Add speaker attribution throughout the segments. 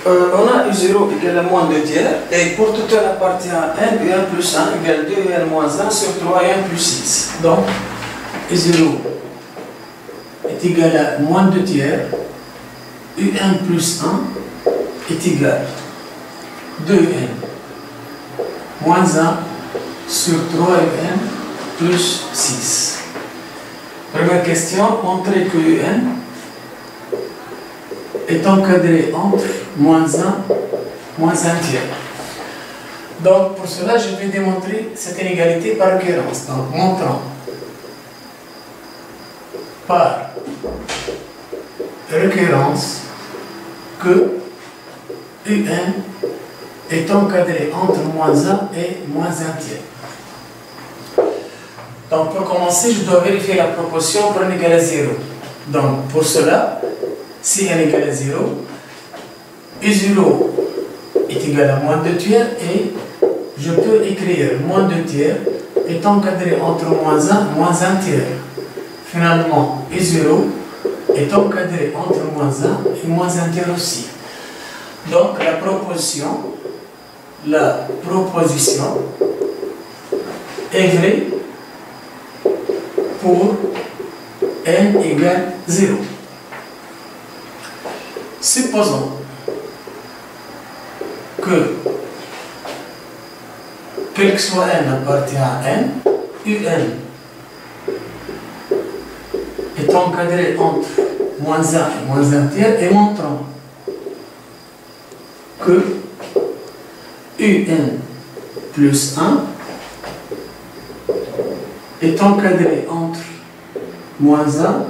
Speaker 1: On a U0 égale à moins 2 tiers, et pour tout n appartient à n, un plus 1 égale 2 un moins 1 sur 3 un plus 6. Donc, U0 est égal à moins 2 tiers, un plus 1 est égal à 2n moins 1 sur 3n plus 6. Première question, montrer que un est encadré entre moins 1, moins 1 tiers. Donc, pour cela, je vais démontrer cette inégalité par récurrence. Donc, montrant par récurrence que un est encadré entre moins 1 et moins 1 tiers. Donc, pour commencer, je dois vérifier la proportion pour n égale à 0. Donc, pour cela, si n égale à 0, U0 est égal à moins 2 tiers et je peux écrire moins 2 tiers est encadré entre moins 1 et moins 1 tiers. Finalement, U0 est encadré entre moins 1 et moins 1 tiers aussi. Donc, la proposition est vraie pour n égale 0. Supposons que, quel que soit n appartient à n, un est encadré entre moins 1 et moins 1 tiers, et montrant que un plus 1 est encadré entre moins 1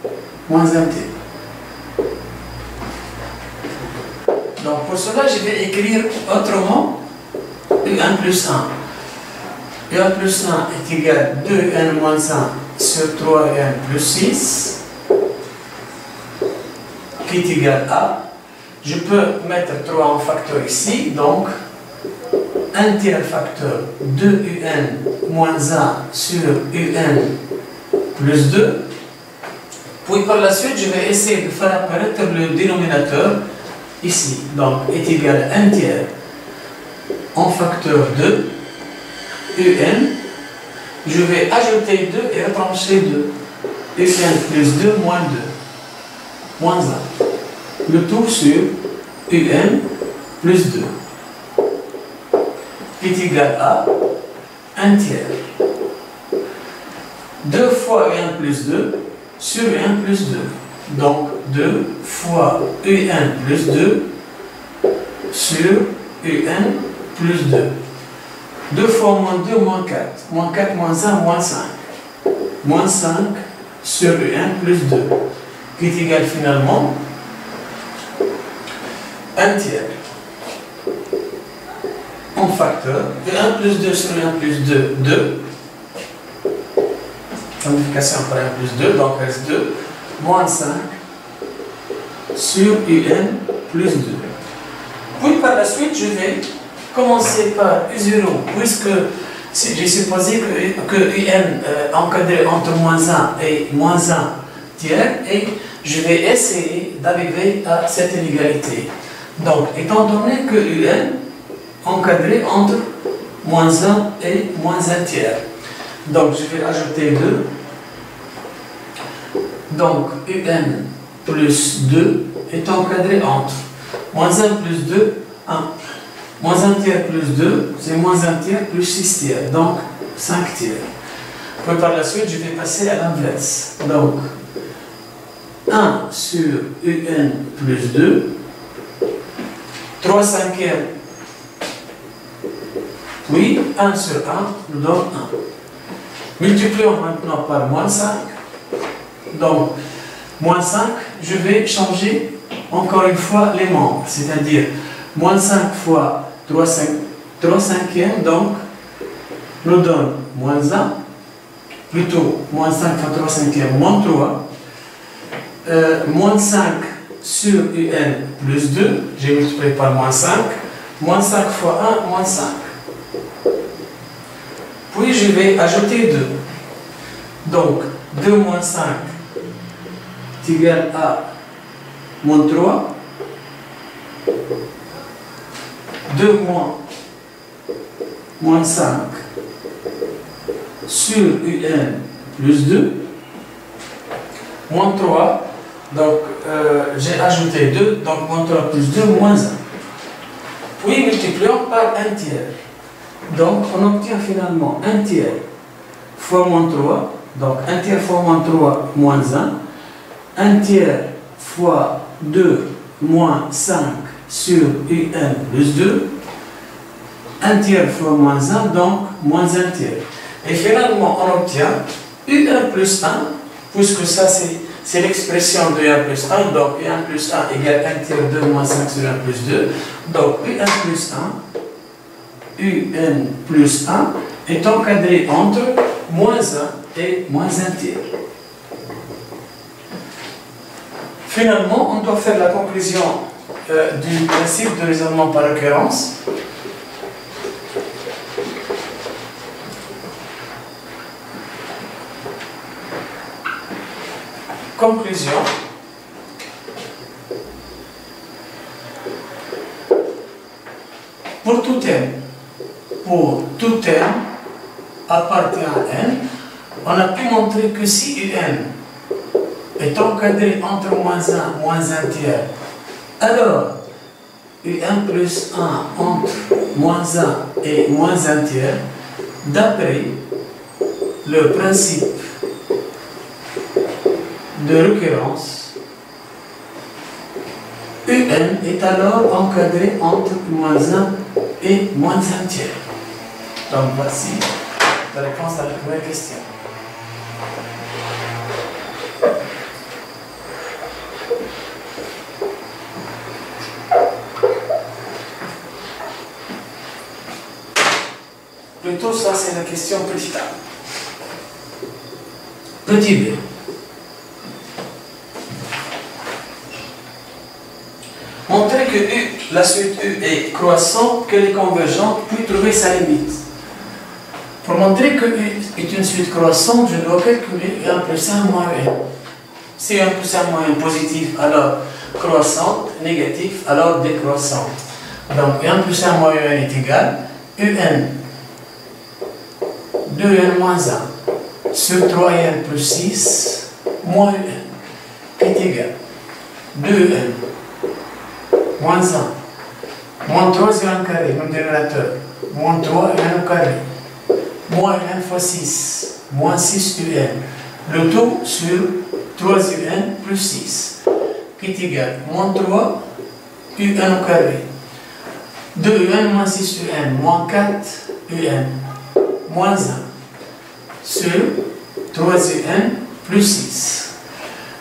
Speaker 1: et moins 1 tiers. Donc pour cela, je vais écrire autrement un plus 1. Un plus 1 est égal à 2n moins 1 sur 3n plus 6, qui est égal à, je peux mettre 3 en facteur ici, donc 1 tiers facteur 2un moins 1 sur un plus 2. Puis par la suite, je vais essayer de faire apparaître le dénominateur ici, donc est égal à 1 tiers en facteur 2 un. Je vais ajouter 2 et retrancher 2. Un plus 2 moins 2 moins 1. Le tout sur un plus 2 est égal à 1 tiers. 2 fois un plus 2 sur un plus 2. Donc 2 fois un plus 2 sur un plus 2. 2 fois moins 2, moins 4. Moins 4, moins 1, moins 5. Moins 5 sur un plus 2. Qui est égal finalement 1 tiers. En facteur. Et 1 plus 2 sur 1 plus 2, 2. Simplification par 1 plus 2, donc reste 2. Moins 5 sur un plus 2. Puis par la suite, je vais commencer par U0, puisque j'ai supposé que un encadré entre moins 1 et moins 1 tiers, et je vais essayer d'arriver à cette inégalité. Donc, étant donné que un encadré entre moins 1 et moins 1 tiers, donc je vais ajouter 2. Donc, un plus 2 est encadré entre moins 1 plus 2, 1. Moins 1 tiers plus 2, c'est moins 1 tiers plus 6 tiers, donc 5 tiers. Puis par la suite, je vais passer à l'inverse. Donc, 1 sur un plus 2, 3 cinquièmes, puis 1 sur 1 nous donne 1. Multiplions maintenant par moins 5. Donc, moins 5, je vais changer encore une fois les membres, c'est-à-dire moins 5 fois 3 cinquièmes, donc nous donne moins 1, plutôt moins 5 fois 3 cinquièmes, moins 3, moins 5 sur un plus 2, j'ai multiplié par moins 5 fois 1, moins 5. Puis je vais ajouter 2. Donc 2 moins 5 est égal à moins 3. 2 moins 5 sur UN plus 2, moins 3, donc j'ai ajouté 2, donc moins 3 plus 2, moins 1. Puis multiplions par 1 tiers. Donc on obtient finalement 1 tiers fois moins 3, donc 1 tiers fois moins 3, moins 1. 1 tiers fois 2 moins 5 sur UN plus 2. 1 tiers fois moins 1, donc moins 1 tiers. Et finalement, on obtient UN plus 1, puisque ça c'est l'expression de UN plus 1, donc UN plus 1 égale 1 tiers 2 moins 5 sur 1 plus 2. Donc UN plus 1 est encadré entre moins 1 et moins 1 tiers. Finalement, on doit faire la conclusion du principe de raisonnement par occurrence. Conclusion. Pour tout n appartient à n, on a pu montrer que si un est encadré entre moins 1 moins 1 tiers, alors un plus 1 entre moins 1 et moins 1 tiers, d'après le principe de récurrence, UN est alors encadré entre moins 1 et moins 1 tiers. Donc voici la réponse à la première question. Plutôt ça c'est la question petit a. Petit b. Montrer que U, la suite U est croissante, qu'elle est convergente, puis trouver sa limite. Pour montrer que U est une suite croissante, je dois calculer U1 plus 1 moins UN. Si U1 plus 1 moins UN positif, alors croissante, négatif, alors décroissante. Donc U1 plus 1 moins UN est égal UN 2UN moins 1 sur 3UN plus 6 moins UN est égal 2UN moins 1, moins 3 sur 1 carré, même dénominateur, moins 3 UN au carré, moins UN fois 6, moins 6 UN, le tout sur 3 UN plus 6, qui est égal, moins 3 UN au carré, 2 UN moins 6 UN, moins 4 UN, moins 1, sur 3 UN plus 6.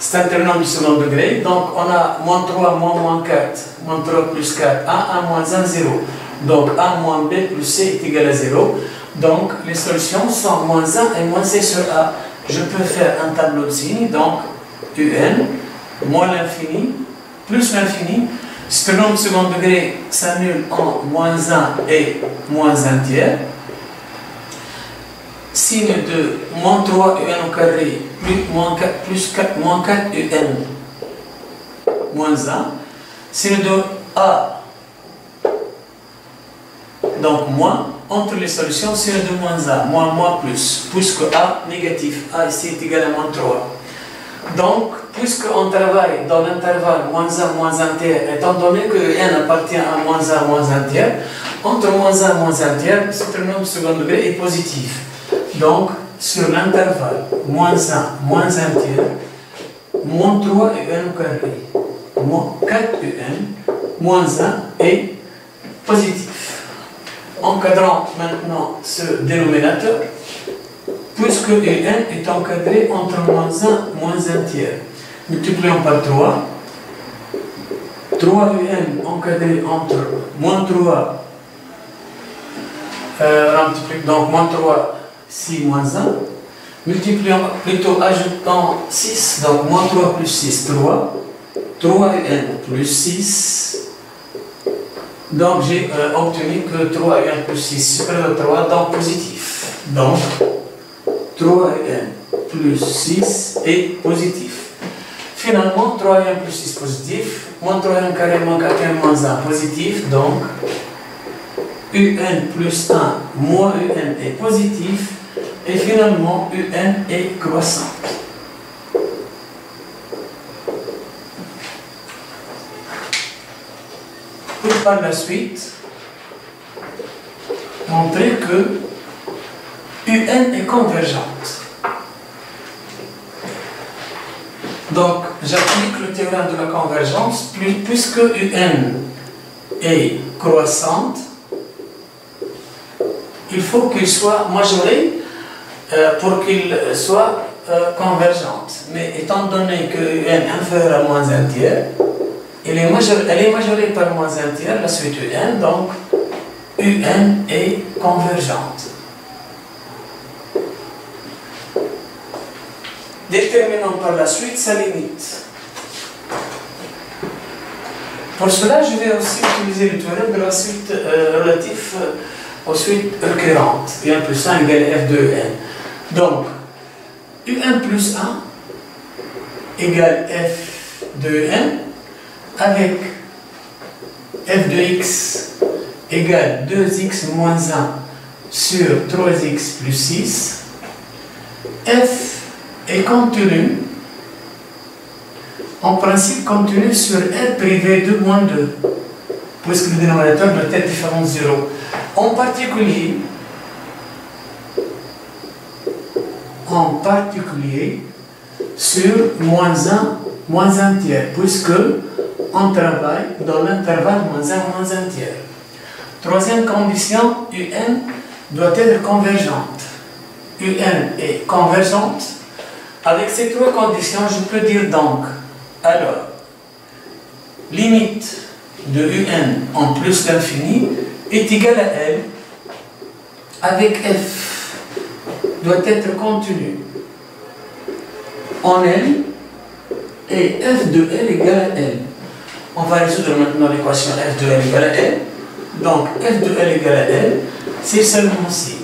Speaker 1: C'est un trinomie du second degré, donc on a moins 3 moins 4, moins 3 plus 4, 1 moins 1, 0. Donc A moins B plus C est égal à 0. Donc les solutions sont moins 1 et moins C sur A. Je peux faire un tableau de signes, donc UN, moins l'infini, plus l'infini. Ce trinôme du second degré s'annule en moins 1 et moins 1 tiers. Signe de moins 3 UN au carré plus 4 moins 4 UN moins 1. Signe de A, donc moins, entre les solutions, signe de moins 1, moins plus, puisque A négatif, A ici est égal à moins 3. Donc, puisqu'on travaille dans l'intervalle moins 1 tiers, étant donné que N appartient à moins 1 tiers, entre moins 1 tiers, ce trinôme second degré est positif. Donc, sur l'intervalle moins 1 tiers, moins 3 UN au carré, moins 4 UN, moins 1 est positif. Encadrant maintenant ce dénominateur, puisque UN est encadré entre moins 1 tiers. Multiplions par 3. 3 UN encadré entre moins 3, donc moins 3, 6 moins 1, multiplions, plutôt ajoutant 6, donc moins 3 plus 6, 3 UN plus 6, donc j'ai obtenu que 3 UN plus 6 supérieur à 3, donc positif. Donc 3 UN plus 6 est positif. Finalement, 3n plus 6 positif, moins 3n carré moins 4n moins 1 positif, donc un plus 1 moins un est positif, et finalement un est croissant. Puis par la suite, montrer que un est convergente. Donc, j'applique le théorème de la convergence, puisque un est croissante, il faut qu'il soit majoré pour qu'il soit convergente. Mais étant donné que un est inférieur à moins un tiers, elle est majorée par moins un tiers, la suite un, donc un est convergente. Déterminons par la suite sa limite. Pour cela, je vais aussi utiliser le théorème de la suite relatif aux suites récurrentes. Un plus 1 égale f de n. Donc, un plus 1 égale f de n avec f de x égale 2x moins 1 sur 3x plus 6. F est contenu, en principe contenu sur R privé de moins 2, puisque le dénominateur doit être différent de 0. En particulier, sur moins 1 tiers, puisque on travaille dans l'intervalle moins 1 tiers. Troisième condition, un doit être convergente. Un est convergente. Avec ces trois conditions, je peux dire donc, alors, limite de un en plus l'infini est égale à L avec f doit être contenu en L et f de L égale à L. On va résoudre maintenant l'équation f de L égale à L. Donc f de L égale à L, c'est seulement si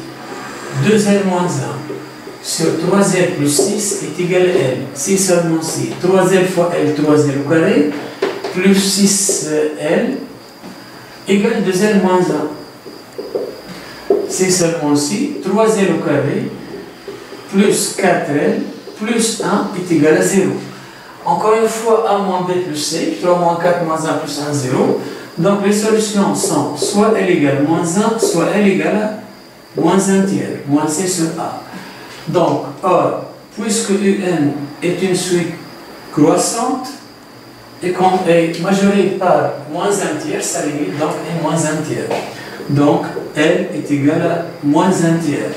Speaker 1: 2L moins 1 sur 3L plus 6 est égal à L. C'est seulement si 3L fois L, 3L au carré, plus 6L égale 2L moins 1. C'est seulement si 3L au carré plus 4L plus 1 est égal à 0. Encore une fois, A moins B plus C, 3 moins 4 moins 1 plus 1, 0. Donc les solutions sont soit L égale moins 1, soit L égale à moins 1 tiers, moins C sur A. Donc, or, puisque un est une suite croissante et majorée par moins 1 tiers, sa limite donc est moins 1 tiers. Donc, L est égal à moins 1 tiers.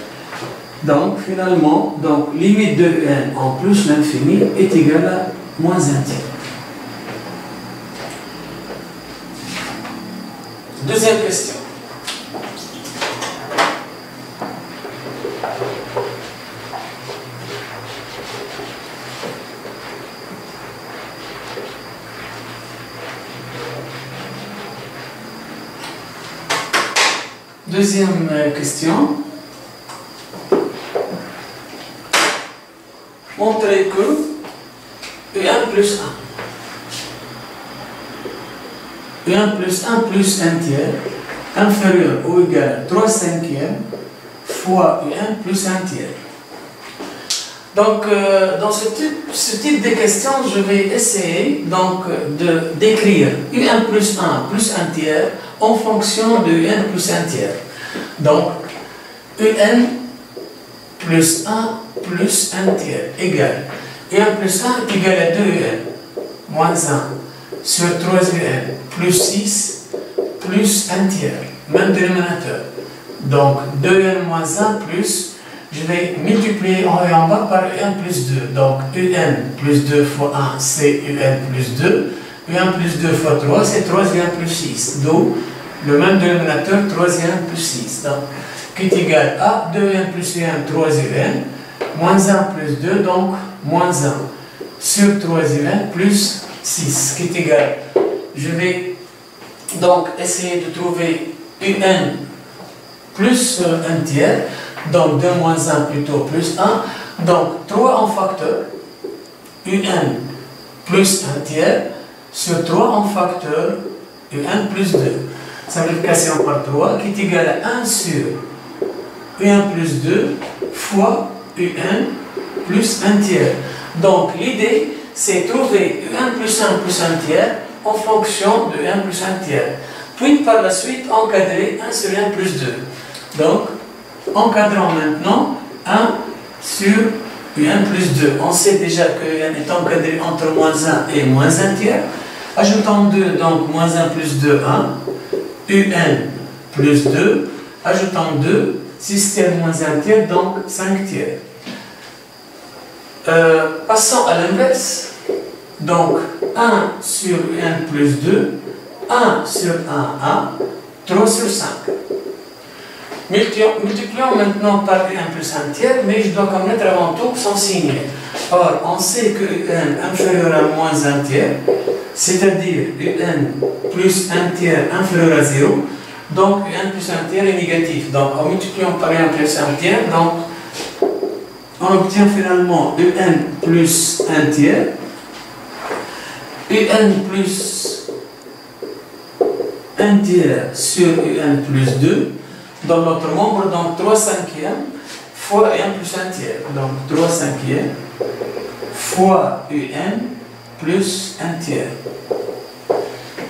Speaker 1: Donc, finalement, limite de n en plus l'infini est égal à moins 1 tiers. Deuxième question. Deuxième question. Montrer que 1 plus 1. 1 plus 1 plus 1 tiers inférieur ou égal à 3 cinquièmes fois 1 plus 1 tiers. Donc, dans ce type de questions, je vais essayer donc d'écrire 1 plus 1 plus 1 tiers en fonction de 1 plus 1 tiers. Donc, un plus 1 plus 1 tiers égale 1 plus 1 est égal à 2un moins 1 sur 3un plus 6 plus 1 tiers, même dénominateur. Donc 2n moins 1 plus, je vais multiplier en haut et en bas par 1 plus 2. Donc un plus 2 fois 1 c'est un plus 2, 1 plus 2 fois 3 c'est 3 plus 6. Donc le même dénominateur 3 plus 6. Donc qui est égal à 2n plus 1 3n moins 1 plus 2 donc moins 1 sur 3n plus 6 qui est égal. Je vais donc essayer de trouver un plus 1 tiers, donc 2 moins 1 plutôt plus 1, donc 3 en facteur, un plus 1 tiers sur 3 en facteur UN plus 2. Simplification par 3 qui est égal à 1 sur UN plus 2 fois UN plus 1 tiers. Donc l'idée, c'est trouver UN plus 1 plus 1 tiers en fonction de UN plus 1 tiers. Puis par la suite, encadrer 1 sur UN plus 2. Donc, encadrant maintenant 1 sur UN plus 2. On sait déjà que UN est encadré entre moins 1 et moins 1 tiers. Ajoutons 2, donc moins 1 plus 2, 1. UN plus 2. Ajoutons 2, 6 tiers moins 1 tiers, donc 5 tiers. Passons à l'inverse. Donc, 1 sur UN plus 2, 1 sur 1, 1, 3 sur 5. Multiplions maintenant par UN plus 1 tiers, mais je dois connaître avant tout son signe. Or, on sait que UN inférieur à moins 1 tiers, c'est-à-dire UN plus 1 tiers inférieur à 0, donc UN plus 1 tiers est négatif. Donc, en multipliant par UN plus 1 tiers, donc, on obtient finalement UN plus 1 tiers, UN plus 1 tiers sur UN plus 2, dans notre membre, donc 3 cinquièmes fois UN plus 1 tiers. Donc 3 cinquièmes fois UN plus 1 tiers.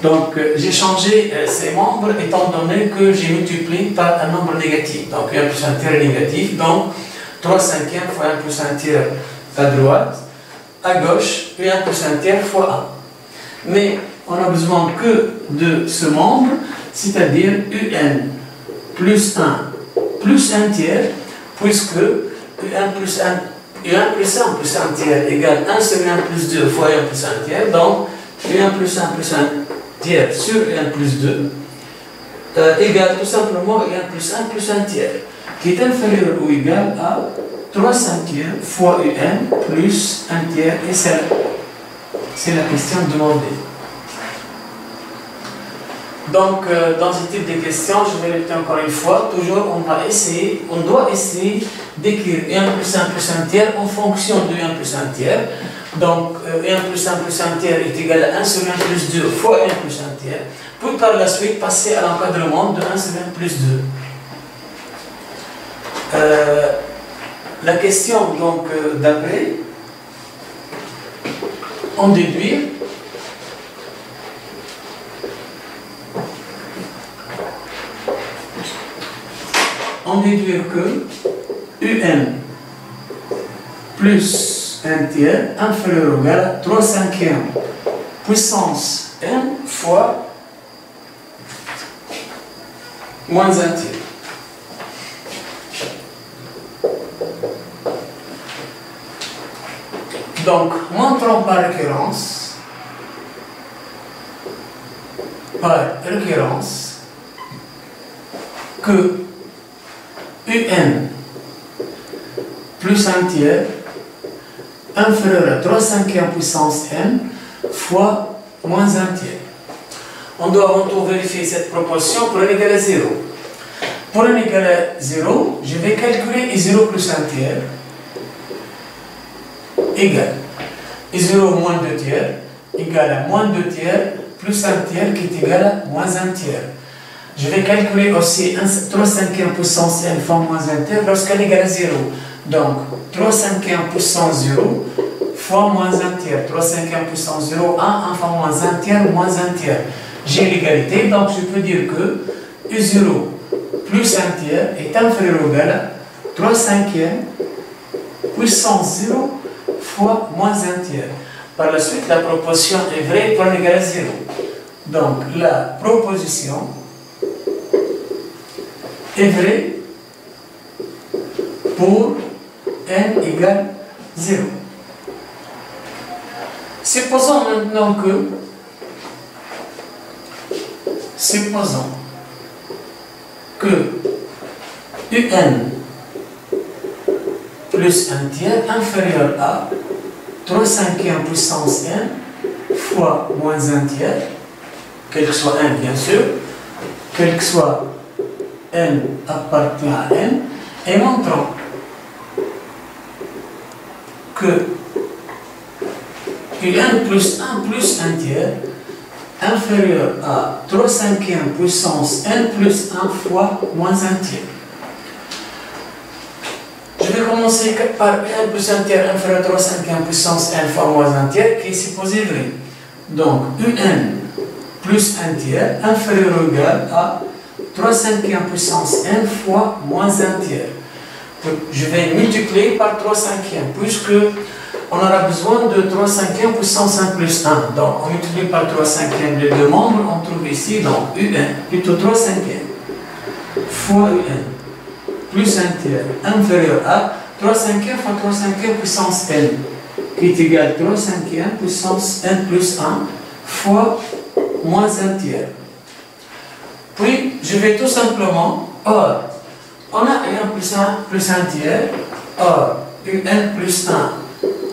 Speaker 1: Donc j'ai changé ces membres étant donné que j'ai multiplié par un nombre négatif. Donc UN plus 1 tiers est négatif. Donc 3 cinquièmes fois UN plus 1 tiers à droite. À gauche, UN plus 1 tiers fois 1. Mais on a besoin que de ce membre, c'est-à-dire UN plus 1 plus 1 tiers, puisque UN plus 1 plus 1 tiers égale 1 sur UN plus 2 fois UN plus 1 tiers, donc UN plus 1 plus 1 tiers sur UN plus 2 égale tout simplement UN plus 1 plus 1 tiers, qui est inférieur ou égal à 3 cinquièmes fois UN plus 1 tiers, et c'est la question demandée. Donc, dans ce type de questions, je vais répéter encore une fois, toujours on doit essayer d'écrire UN plus 1 plus 1 tiers en fonction de UN plus 1 tiers. Donc, UN plus 1 plus 1 tiers est égal à 1 sur UN plus 2 fois UN plus 1 tiers. Puis par la suite, passer à l'encadrement de 1 sur UN plus 2. La question donc d'après, en déduire. On déduire que UN plus 1 tiers inférieur ou égal à 3 cinquièmes puissance n fois moins 1 tiers. Donc, montrons par récurrence que UN plus 1 tiers inférieur à 3 cinquièmes puissance n fois moins 1 tiers. On doit avant tout vérifier cette proportion pour n égale à 0. Pour n égale à 0, je vais calculer I0 plus 1 tiers égale I0 moins 2 tiers égale à moins 2 tiers plus 1 tiers qui est égal à moins 1 tiers. Je vais calculer aussi 3 cinquièmes puissance n fois moins 1 tiers lorsqu'elle est égale à 0. Donc, 3 cinquièmes puissance 0 fois moins 1 tiers. 3 cinquièmes puissance 0, 1 fois moins 1 tiers, moins 1 tiers. J'ai l'égalité, donc je peux dire que U0 plus 1 tiers est inférieur ou égal à 3 cinquièmes puissance 0 fois moins 1 tiers. Par la suite, la proposition est vraie pour n égale à 0. Donc, la proposition est vrai pour n égale 0. Supposons maintenant que UN plus 1 tiers inférieur à 3 cinquièmes puissance n fois moins 1 tiers, quel que soit n bien sûr, quel que soit n appartient à n, et montrons que un plus 1 plus 1 tiers inférieur à 3/5 puissance n plus 1 fois moins 1 tiers. Je vais commencer par n plus 1 tiers inférieur à 3/5 puissance n fois moins 1 tiers qui est supposé vrai. Donc un plus 1 tiers inférieur ou égal à 3/5 puissance n fois moins 1 tiers. Je vais multiplier par 3/5 puisque on aura besoin de 3/5 puissance 1 plus 1. Donc on multiplie par 3/5 les deux membres, on trouve ici donc plutôt 3/5 fois plus 1 tiers inférieur à 3/5 fois 3/5 puissance n qui est égal à 3/5 puissance n plus 1 fois moins 1 tiers. Puis je vais tout simplement, or, on a un plus 1 plus 1 tiers, or un plus 1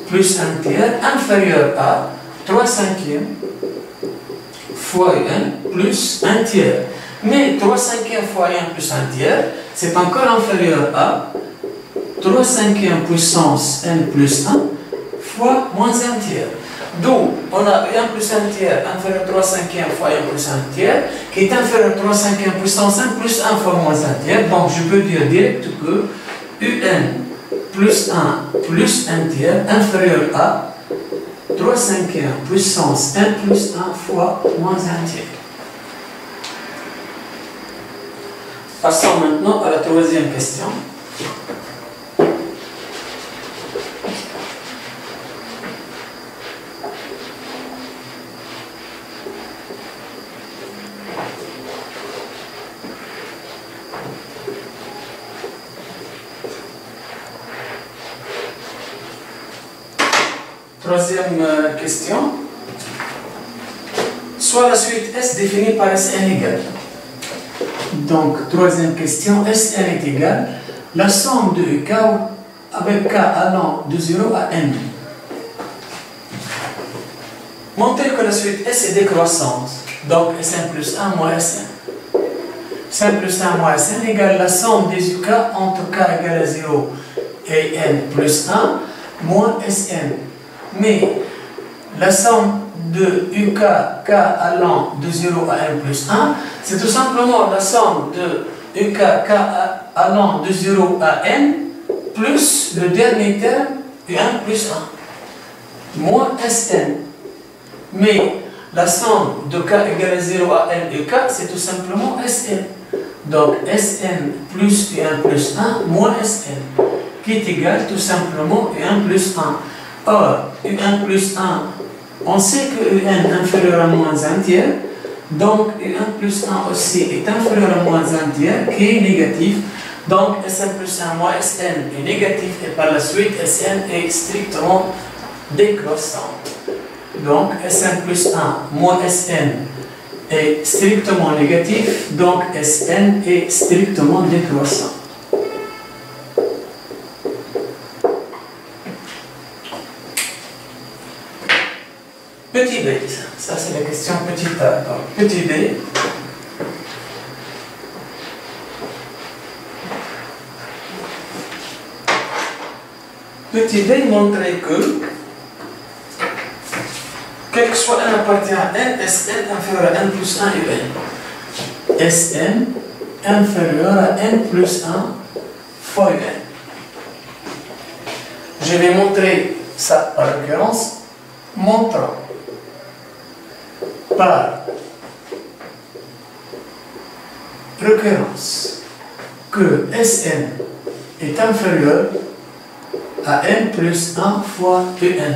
Speaker 1: plus 1 tiers inférieur à 3/5 fois n plus 1 tiers. Mais 3/5 fois n plus 1 tiers, c'est encore inférieur à 3/5 puissance n plus 1 fois moins 1 tiers. D'où on a 1 plus 1 tiers inférieur à 3/5 fois n plus 1 tiers, qui est inférieur à 3/5 puissance n plus 1 fois moins 1 tiers. Donc je peux dire direct que un plus 1 plus 1 tiers inférieur à 3/5 puissance n plus 1 fois moins 1 tiers. Passons maintenant à la troisième question. Troisième question. Soit la suite S définie par Sn égale. Donc, troisième question, Sn est égal la somme de k avec k allant de 0 à n. Montrez que la suite S est décroissante. Donc, Sn plus 1 moins Sn. Sn plus 1 moins Sn égale la somme des UK entre k égale à 0 et n plus 1 moins Sn. Mais la somme de UK k allant de 0 à n plus 1, c'est tout simplement la somme de UK k allant de 0 à n plus le dernier terme un plus 1 moins Sn. Mais la somme de k égale à 0 à n et k, c'est tout simplement Sn. Donc Sn plus un plus 1 moins Sn, qui est égal tout simplement un plus 1. Or, un plus 1, on sait que un inférieur à moins 1 tiers, donc un plus 1 aussi est inférieur à moins 1 tiers, qui est négatif. Donc Sn plus 1 moins Sn est négatif et par la suite Sn est strictement décroissant. Donc Sn plus 1 moins Sn est strictement négatif, donc Sn est strictement décroissant. Petit b, ça c'est la question petit a. Donc, petit b. Petit b montrait que quel que soit n appartient à n, Sn inférieur à n plus 1 et n. Sn inférieur à n plus 1 fois n. Je vais montrer ça par l'occurrence, montrant par recurrence que Sn est inférieur à n plus 1 fois en.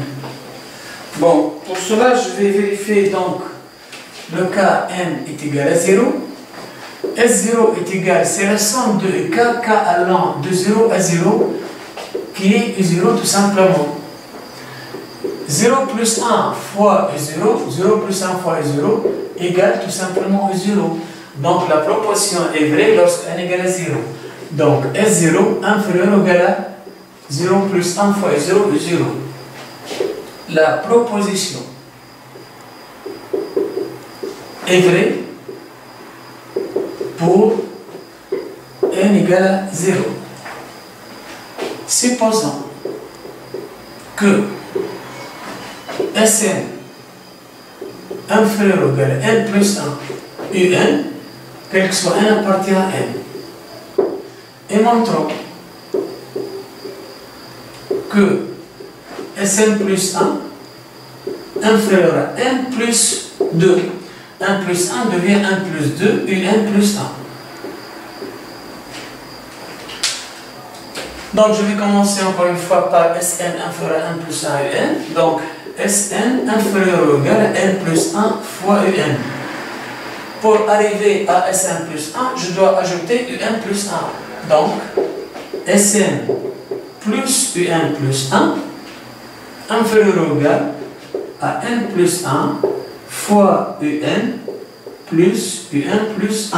Speaker 1: Bon, pour cela, je vais vérifier donc le cas n est égal à 0. S0 est égal, c'est la somme de k allant de 0 à 0 qui est U0 tout simplement. 0 plus 1 fois U0, 0 plus 1 fois U0 égale tout simplement U0. Donc la proportion est vraie lorsque n égale à 0. Donc S0 inférieur ou égal à 0 plus 1 fois U0, U0. La proposition est vraie pour n égale à 0. Supposons que Sn inférieur ou égal à n plus 1 un, quel que soit n appartient à n. Et montrons que Sn plus 1 inférieur à n plus 2. 1 plus 1 devient 1 plus 2, un plus 1. Donc je vais commencer encore une fois par Sn inférieur à n plus 1 un. Donc Sn inférieur ou égal à n plus 1 fois un. Pour arriver à Sn plus 1, je dois ajouter un plus 1. Donc Sn plus un plus 1 inférieur ou égal à n plus 1 fois un plus un plus 1.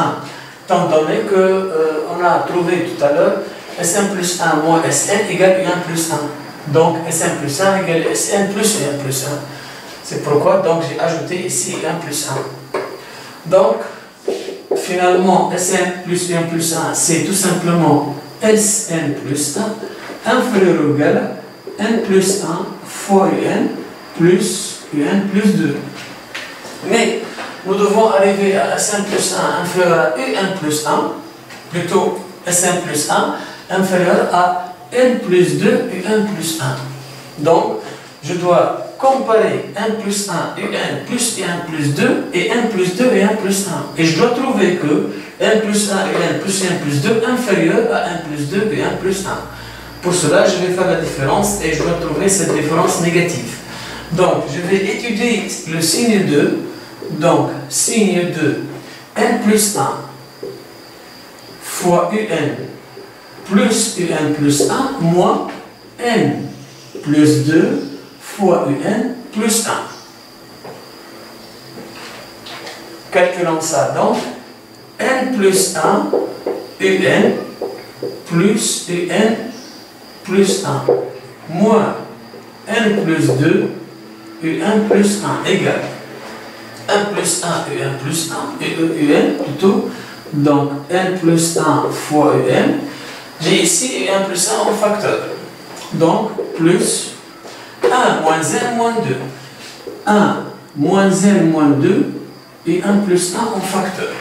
Speaker 1: Tant donné qu'on a trouvé tout à l'heure Sn plus 1 moins Sn égale un plus 1. Donc Sn plus 1 égale Sn plus un plus 1. C'est pourquoi donc j'ai ajouté ici un plus 1. Donc finalement Sn plus un plus 1 c'est tout simplement Sn plus 1 inférieur ou égal à n plus 1 fois un plus 2. Mais nous devons arriver à Sn plus 1 inférieur à un plus 1, plutôt Sn plus 1 inférieur à n plus 2 un plus 1. Donc, je dois comparer 1 plus 1 un plus 1 plus 2 et 1 plus 2 et 1 plus 1. Et je dois trouver que 1 plus 1 et 1 plus 1 plus 2 inférieur à 1 plus 2 et 1 plus 1. Pour cela, je vais faire la différence et je dois trouver cette différence négative. Donc, je vais étudier le signe 2. Donc, signe 2, n plus 1 fois un plus un plus 1 moins n plus 2 fois un plus 1. Calculons ça donc. N plus 1 un plus un plus 1 moins n plus 2 un plus 1 égale 1 plus 1 un plus 1 et un plutôt. Donc n plus 1 fois un. J'ai ici 1 plus 1 en facteur. Donc plus 1 moins n moins 2. 1 moins n moins 2 et 1 plus 1 en facteur.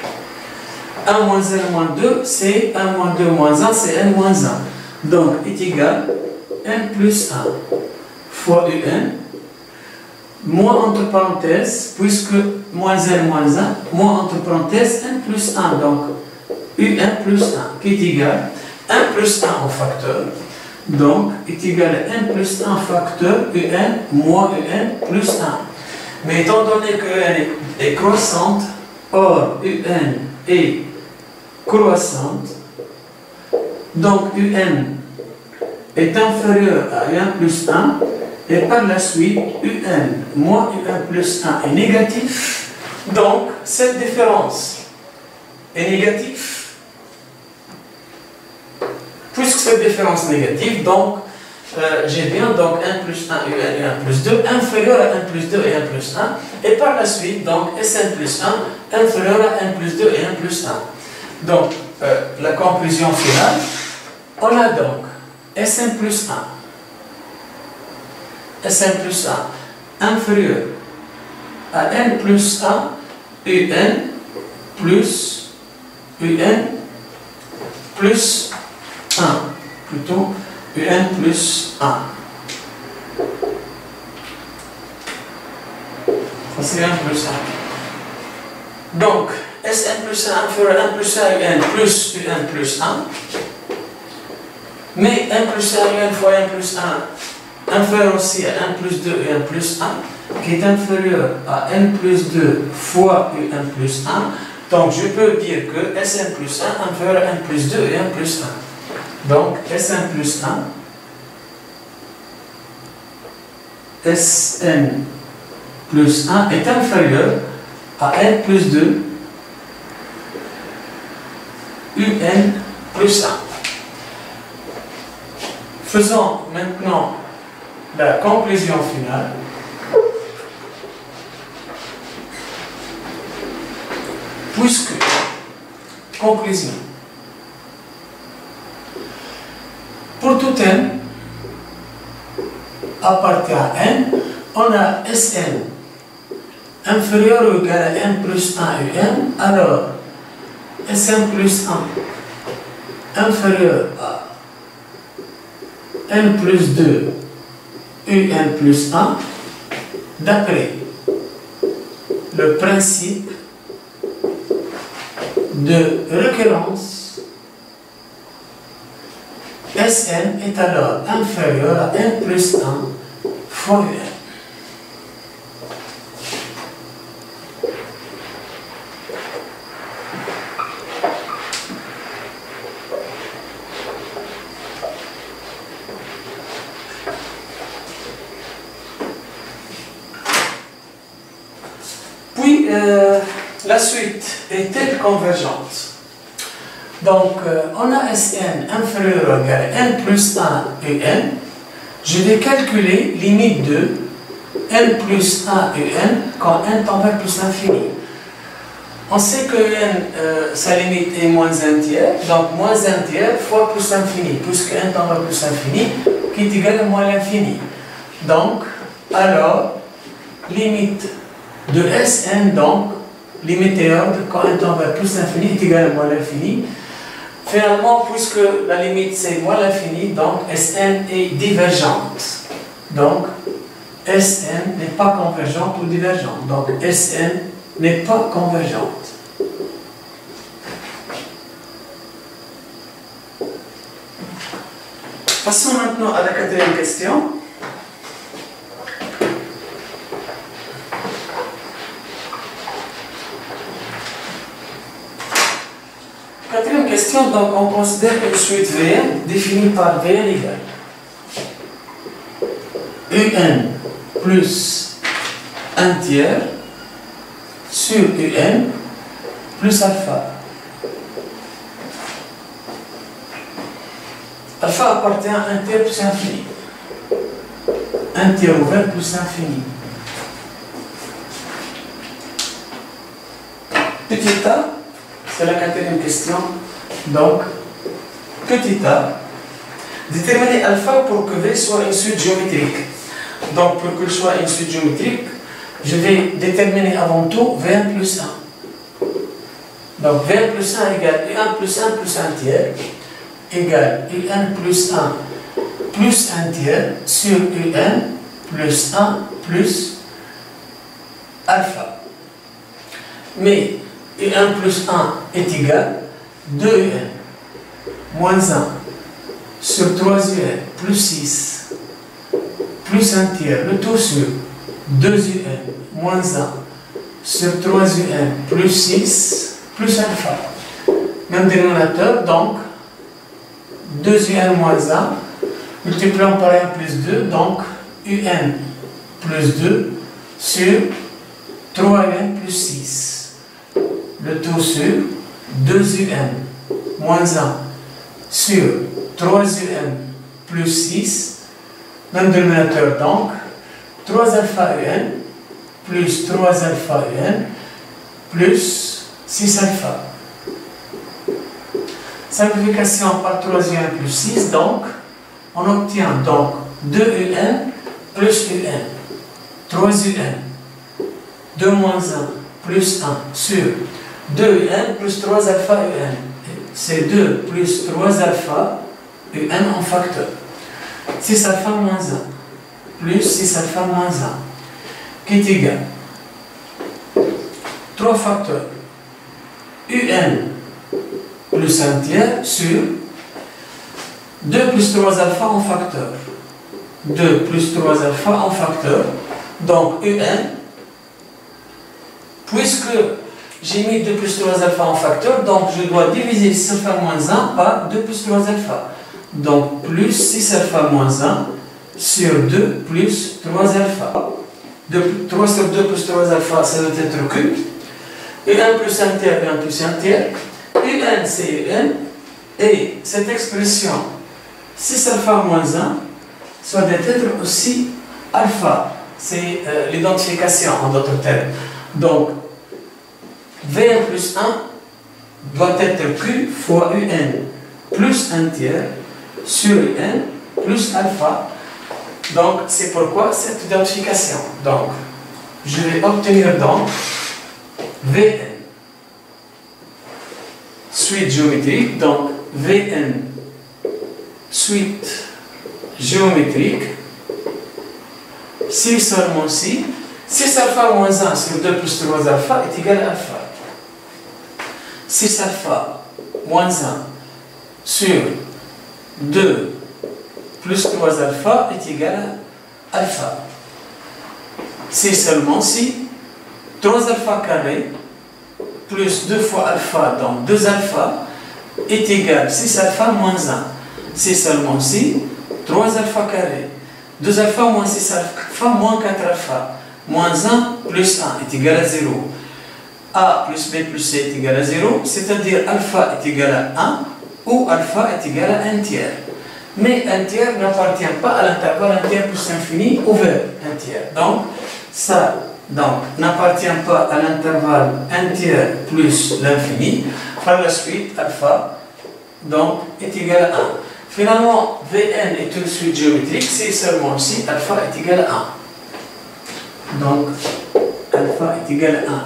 Speaker 1: 1 moins n moins 2 c'est 1 moins 2 moins 1 c'est n moins 1. Donc est égal n plus 1 fois un moins entre parenthèses, puisque moins n moins 1, moins entre parenthèses n plus 1. Donc un plus 1 qui est égal 1 plus 1 en facteur. Donc est égal à n plus 1 facteur un moins un plus 1. Mais étant donné que n est croissante, or un est croissante, donc un est inférieur à 1 plus 1, et par la suite un moins un plus 1 est négatif, donc cette différence est négative. Puisque cette différence est négative, donc j'ai bien donc 1 plus 1 et 1 plus 2 inférieur à 1 plus 2 et 1 plus 1, et par la suite donc Sn plus 1 inférieur à 1 plus 2 et 1 plus 1. Donc la conclusion finale, on a donc Sn plus 1 inférieur à n plus 1 un plus plus 1, plutôt un plus 1. C'est 1 plus 1. Donc, Sn plus 1 inférieur à 1 plus 1 un plus un plus 1. Mais 1 plus 1 un fois 1 plus 1 inférieur aussi à 1 plus 2 et 1 plus 1, qui est inférieur à n plus 2 fois 1 plus 1. Donc, je peux dire que Sn plus 1 inférieur à 1 plus 2 et 1 plus 1. Donc, Sn plus 1, Sn plus 1 est inférieur à n plus 2, un plus 1. Faisons maintenant la conclusion finale. Puisque, conclusion, pour tout n appartient à n, on a Sn inférieur ou égal à n plus 1 un, alors Sn plus 1 inférieur à n plus 2 un plus 1, d'après le principe de récurrence, Sn est alors inférieur à n plus 1 fois un. Puis, la suite est-elle convergente? Donc, on a Sn inférieur ou égal à n plus 1 un. Je vais calculer limite de n plus 1 un quand n tend vers plus l'infini. On sait que n, sa limite est moins 1 tiers, donc moins 1 tiers fois plus l'infini, puisque n tend vers plus l'infini, qui est égal à moins l'infini. Donc, alors, limite de Sn, donc, limite théorique quand n tend vers plus l'infini est égal à moins l'infini. Finalement, puisque la limite c'est moins l'infini, donc Sn est divergente. Donc, Sn n'est pas convergente ou divergente. Donc, Sn n'est pas convergente. Passons maintenant à la quatrième question. Quatrième question, donc on considère une suite Vn définie par Vn égale un plus 1 tiers sur un plus alpha. Alpha appartient à 1 tiers plus infini. 1 tiers ouvert plus infini. Petit a, c'est la quatrième question. Donc, petit a, déterminer alpha pour que V soit une suite géométrique. Donc, pour que soit une suite géométrique, je vais déterminer avant tout Vn plus 1. Donc, Vn plus 1 égale un plus 1 plus 1 tiers égale un plus 1 plus 1 tiers sur un plus 1 plus alpha. Mais un plus 1 est égal à 2un moins 1 sur 3un plus 6 plus 1 tiers, le tout sur 2un moins 1 sur 3un plus 6 plus alpha. Même dénominateur, donc 2un moins 1 multipliant par 1 plus 2, donc un plus 2 sur 3un plus 6. Le tout sur 2un moins 1 sur 3un plus 6, même dénominateur donc, 3 alpha un plus 3 alpha un plus 6 alpha. Simplification par 3un plus 6, donc, on obtient donc 2un plus un, 3un, 2 moins 1 plus 1 sur 2un plus 3 alpha un. C'est 2 plus 3 alpha un en facteur. 6 alpha moins 1 plus 6 alpha moins 1 qui est égal 3 facteurs un plus 1 tiers sur 2 plus 3 alpha en facteur. 2 plus 3 alpha en facteur. Donc un, puisque j'ai mis 2 plus 3 alpha en facteur, donc je dois diviser 6 alpha moins 1 par 2 plus 3 alpha. Donc plus 6 alpha moins 1 sur 2 plus 3 alpha. 3 sur 2 plus 3 alpha, ça doit être Q. Un plus 1 tiers, 1 plus 1 tiers. Un, c'est un. Et cette expression 6 alpha moins 1, ça doit être aussi alpha. C'est l'identification en d'autres termes. Donc, Vn plus 1 doit être Q fois Un plus 1 tiers sur Un plus alpha. Donc, c'est pourquoi cette identification. Donc, je vais obtenir donc Vn. Suite géométrique, donc Vn, suite géométrique, si seulement si 6 alpha moins 1 sur 2 plus 3 alpha est égal à alpha. 6 alpha moins 1 sur 2 plus 3 alpha est égal à alpha. C'est seulement si 3 alpha carré plus 2 fois alpha, donc 2 alpha, est égal à 6 alpha moins 1. C'est seulement si 3 alpha carré, 2 alpha moins 6 alpha moins 4 alpha, moins 1 plus 1 est égal à 0. A plus B plus C est égal à 0, c'est-à-dire alpha est égal à 1 ou alpha est égal à 1 tiers. Mais 1 tiers n'appartient pas à l'intervalle 1 tiers plus infini ouvert 1 tiers. Donc, ça n'appartient pas à l'intervalle 1 tiers plus l'infini. Par la suite, alpha donc, est égal à 1. Finalement, Vn est une suite géométrique, c'est seulement si alpha est égal à 1. Donc, alpha est égal à 1.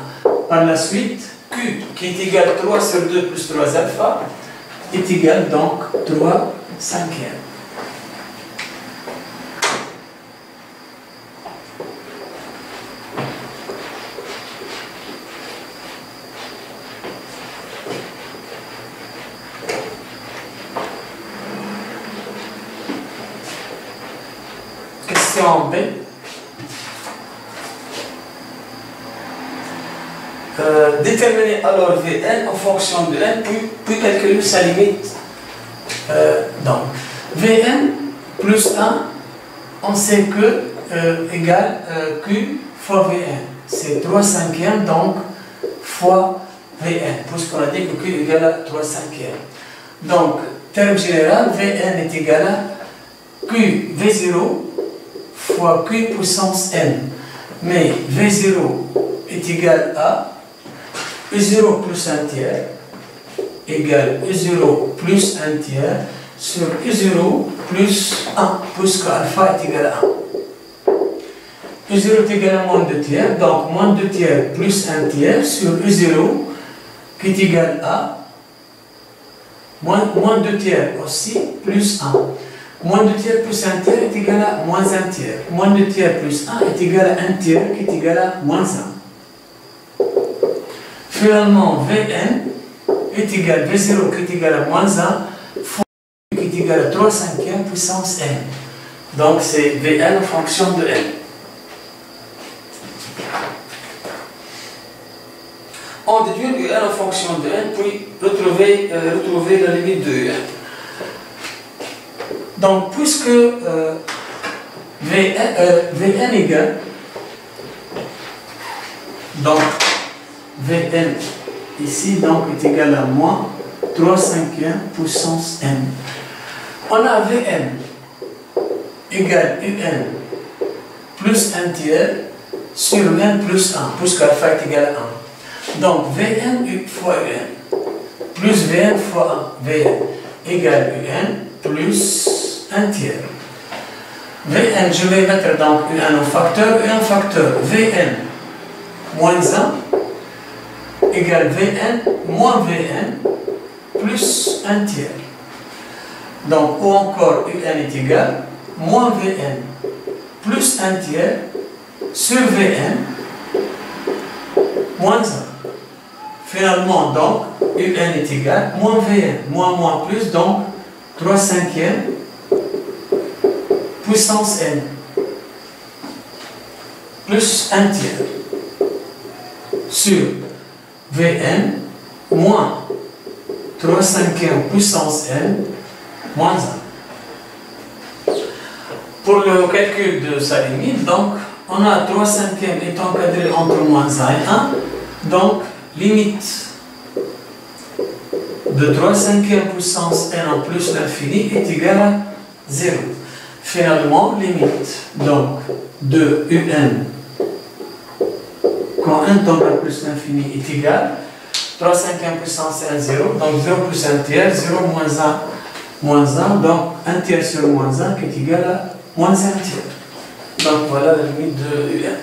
Speaker 1: Par la suite, Q, qui est égal à 3 sur 2 plus 3 alpha, est égal donc 3 cinquièmes. Question B. Déterminer alors Vn en fonction de n, puis calculer sa limite. Donc, Vn plus 1, on sait que égale Q fois Vn. C'est 3 cinquièmes, donc, fois Vn, puisqu'on a dit que Q égale à 3 cinquièmes. Donc, terme général, Vn est égal à Q V0 fois Q puissance n. Mais V0 est égal à U0 plus 1 tiers égale U0 plus 1 tiers sur U0 plus 1, puisque alpha est égal à 1. U0 est égal à moins 2 tiers, donc moins 2 tiers plus 1 tiers sur U0 qui est égal à moins 2 tiers aussi plus 1. Moins 2 tiers plus 1 tiers est égal à moins 1 tiers. Moins 2 tiers plus 1 est égal à 1 tiers qui est égal à moins 1. Finalement, Vn est égal à V0 qui est égal à moins 1 fois qui est égal à 3 cinquièmes puissance n. Donc c'est Vn en fonction de n. On déduit un en fonction de n, puis retrouver la limite de un. Donc puisque Vn égale, donc Vn ici donc est égal à moins 3 cinquièmes puissance n. On a Vn égale Un plus 1 tiers sur n plus 1, puisque alpha est égal à 1. Donc Vn fois Un plus Vn fois 1, Vn égale Un plus 1 tiers. Vn, je vais mettre donc Un en facteur, Vn moins 1 égale Vn moins Vn plus 1 tiers. Donc, ou encore Un est égal moins Vn plus 1 tiers sur Vn moins 1. Finalement, donc, Un est égal moins Vn, moins plus, donc 3 cinquièmes puissance n plus 1 tiers sur Vn moins 3 cinquièmes puissance n moins 1. Pour le calcul de sa limite, donc, on a 3 cinquièmes est encadré entre moins 1 et 1, donc limite de 3 cinquièmes puissance n en plus l'infini est égale à 0. Finalement, limite donc de Un quand n tend à plus l'infini est égal 3 cinquièmes puissance n 0, donc 0 plus 1 tiers, 0 moins 1, donc 1 tiers sur moins 1 qui est égal moins 1 tiers. Donc voilà la limite de UN.